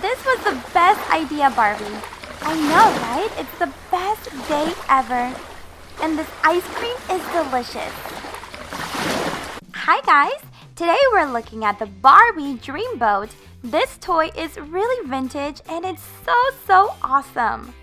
This was the best idea, Barbie. I know, right? It's the best day ever. And this ice cream is delicious. Hi guys! Today we're looking at the Barbie Dreamboat. This toy is really vintage and it's so awesome.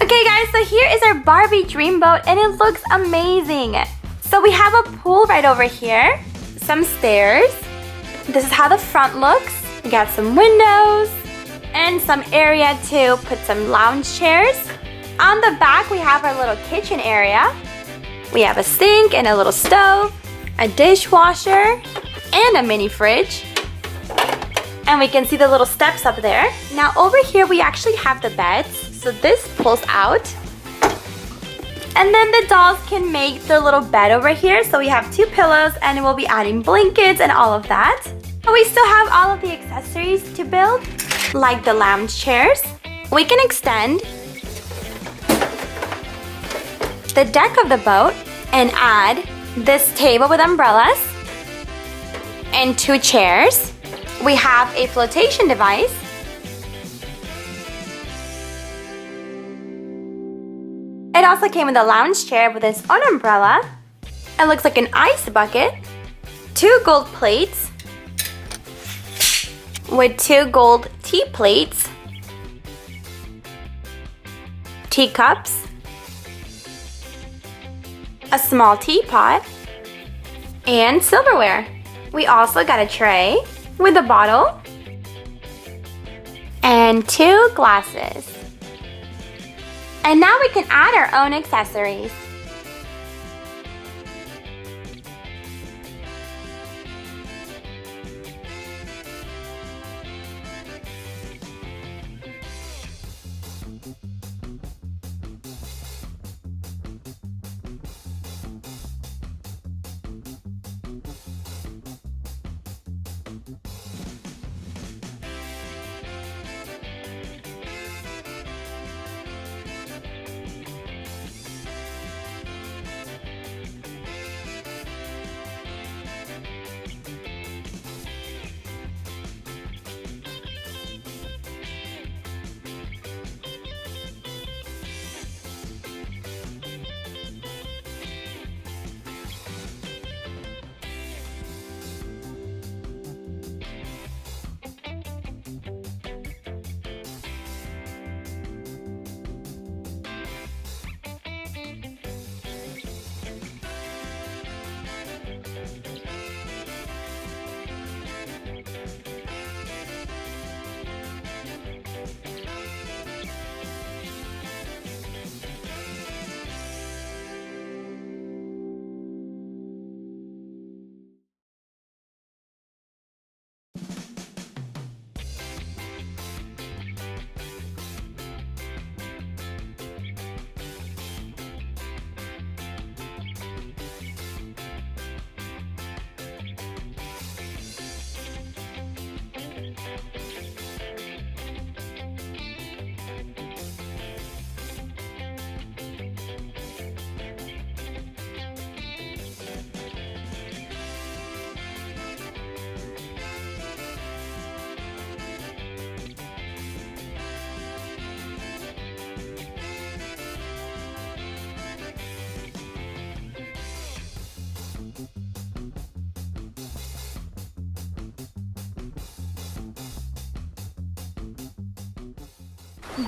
Okay guys, so here is our Barbie Dreamboat and it looks amazing. So we have a pool right over here, some stairs. This is how the front looks. We got some windows and some area to put some lounge chairs. On the back we have our little kitchen area. We have a sink and a little stove, a dishwasher, and a mini fridge. And we can see the little steps up there. Now over here we actually have the beds. So this pulls out. And then the dolls can make their little bed over here. So we have 2 pillows and we'll be adding blankets and all of that. But we still have all of the accessories to build, like the lounge chairs. We can extend the deck of the boat and add this table with umbrellas and 2 chairs. We have a flotation device. It also came with a lounge chair with its own umbrella. It looks like an ice bucket. 2 gold plates with 2 gold tea plates. Teacups. A small teapot. And silverware. We also got a tray with a bottle. And 2 glasses. And now we can add our own accessories.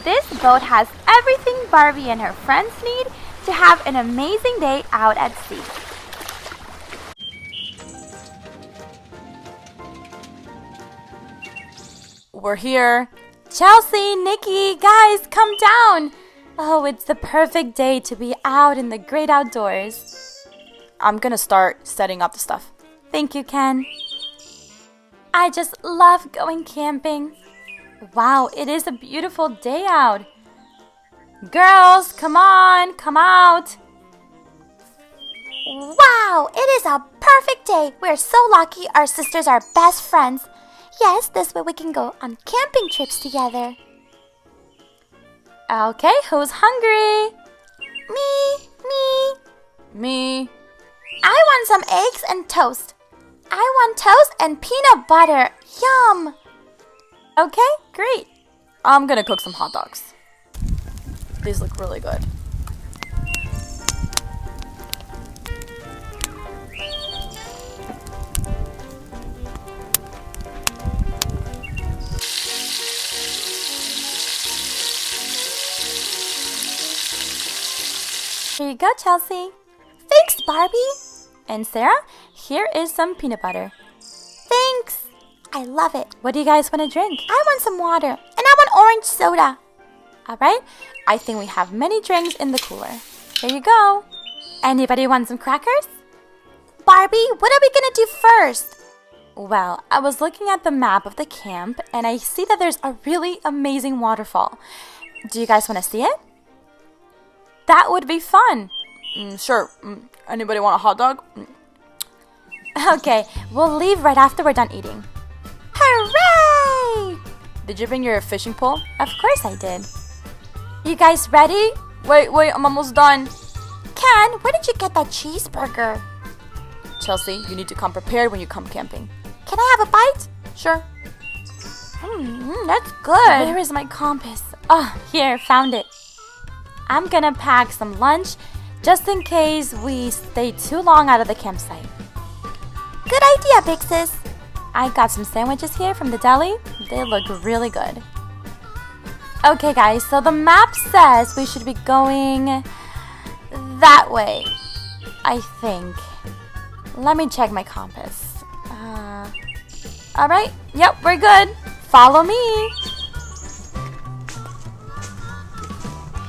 This boat has everything Barbie and her friends need to have an amazing day out at sea. We're here. Chelsea, Nikki, guys, come down. Oh, it's the perfect day to be out in the great outdoors. I'm gonna start setting up the stuff. Thank you, Ken. I just love going camping. Wow, it is a beautiful day out. Girls, come on, come out. Wow, it is a perfect day. We're so lucky our sisters are best friends. Yes, this way we can go on camping trips together. Okay, who's hungry? Me. I want some eggs and toast. I want toast and peanut butter. Yum. Okay, great. I'm gonna cook some hot dogs. These look really good. Here you go, Chelsea. Thanks, Barbie. And Sarah, here is some peanut butter. Thanks. I love it. What do you guys want to drink? I want some water. And I want orange soda. All right. I think we have many drinks in the cooler. Here you go. Anybody want some crackers? Barbie, what are we going to do first? Well, I was looking at the map of the camp and I see that there's a really amazing waterfall. Do you guys want to see it? That would be fun. Sure. Anybody want a hot dog? Okay, we'll leave right after we're done eating. Hooray! Did you bring your fishing pole? Of course I did. You guys ready? Wait, I'm almost done. Ken, where did you get that cheeseburger? Chelsea, you need to come prepared when you come camping. Can I have a bite? Sure. That's good. Where is my compass? Oh, here, found it. I'm gonna pack some lunch just in case we stay too long out of the campsite. Good idea, big sis. I got some sandwiches here from the deli. They look really good. Okay, guys, so the map says we should be going that way, I think. Let me check my compass. All right, yep, we're good. Follow me.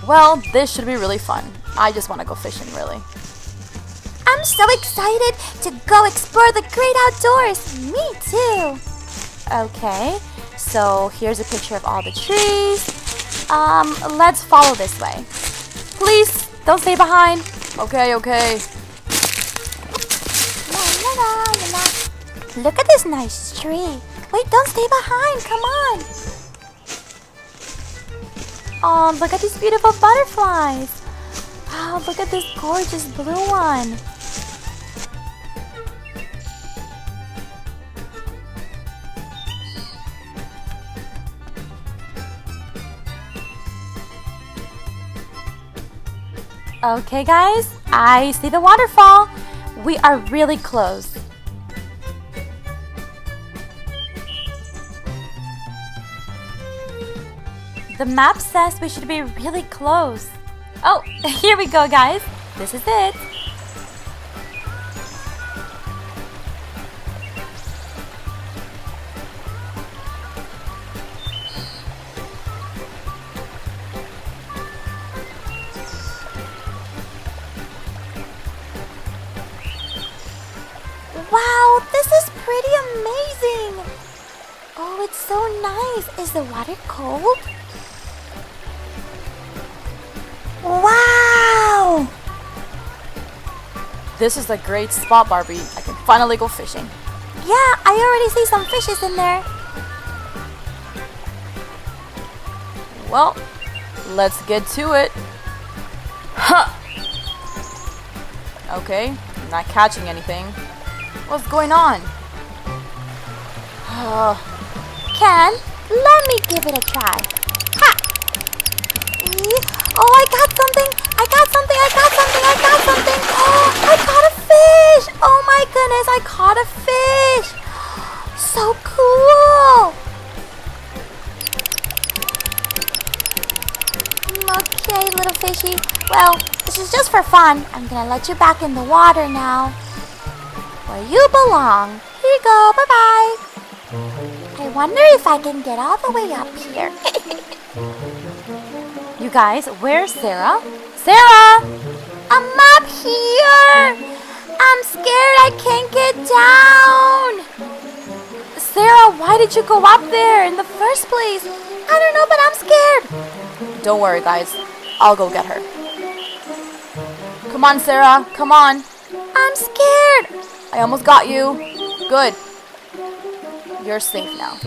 Well, this should be really fun. I just want to go fishing, really. I'm so excited to go explore the great outdoors. Me too. Okay, so here's a picture of all the trees. Let's follow this way. Please, don't stay behind. Okay. La, la, la, la. Look at this nice tree. Wait, don't stay behind. Come on. Oh, look at these beautiful butterflies. Wow, look at this gorgeous blue one. Okay, guys, I see the waterfall. We are really close. The map says we should be really close. Oh, here we go, guys. This is it. Wow, this is pretty amazing. Oh, it's so nice. Is the water cold? Wow! This is a great spot, Barbie. I can finally go fishing. Yeah, I already see some fishes in there. Well, let's get to it. Huh! Okay, not catching anything. What's going on? Ken, let me give it a try. Ha! Oh, I got something! Oh, I caught a fish! Oh my goodness, I caught a fish! So cool! Okay, little fishy. Well, this is just for fun. I'm gonna let you back in the water now. Where you belong. Here you go, bye-bye. I wonder if I can get all the way up here. You guys, where's Sarah? Sarah! I'm up here! I'm scared I can't get down. Sarah, why did you go up there in the first place? I don't know, but I'm scared. Don't worry, guys. I'll go get her. Come on, Sarah. Come on. I'm scared. I almost got you. Good. You're safe now.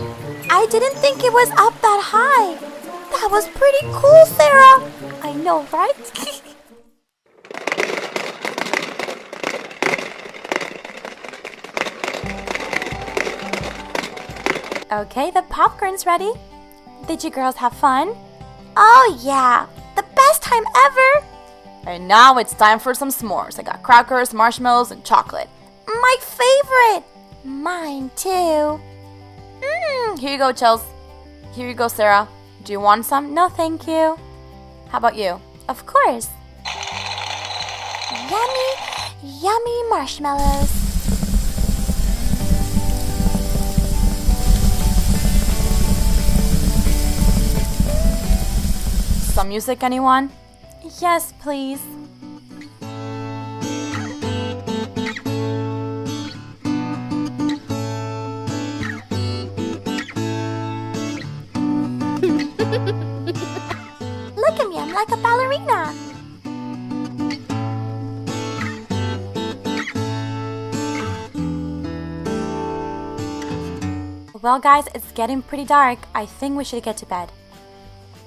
I didn't think it was up that high. That was pretty cool, Sarah. I know, right? Okay, the popcorn's ready. Did you girls have fun? Oh yeah, the best time ever. And now it's time for some s'mores. I got crackers, marshmallows, and chocolate. My favorite. Mine too. Here you go, Chels. Here you go, Sarah. Do you want some? No, thank you. How about you? Of course. Yummy, yummy marshmallows. Some music, anyone? Yes, please. Look at me, I'm like a ballerina. Well, guys, it's getting pretty dark. I think we should get to bed.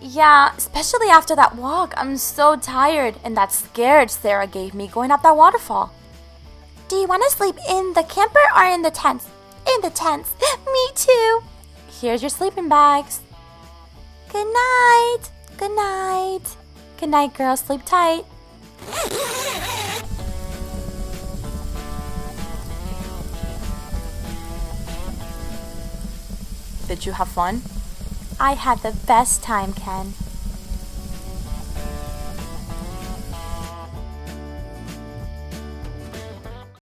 Yeah, especially after that walk. I'm so tired. And that scared Sarah gave me going up that waterfall. Do you want to sleep in the camper or in the tents? In the tents. Me too. Here's your sleeping bags. Good night. Good night. Good night, girls. Sleep tight. Did you have fun? I had the best time, Ken.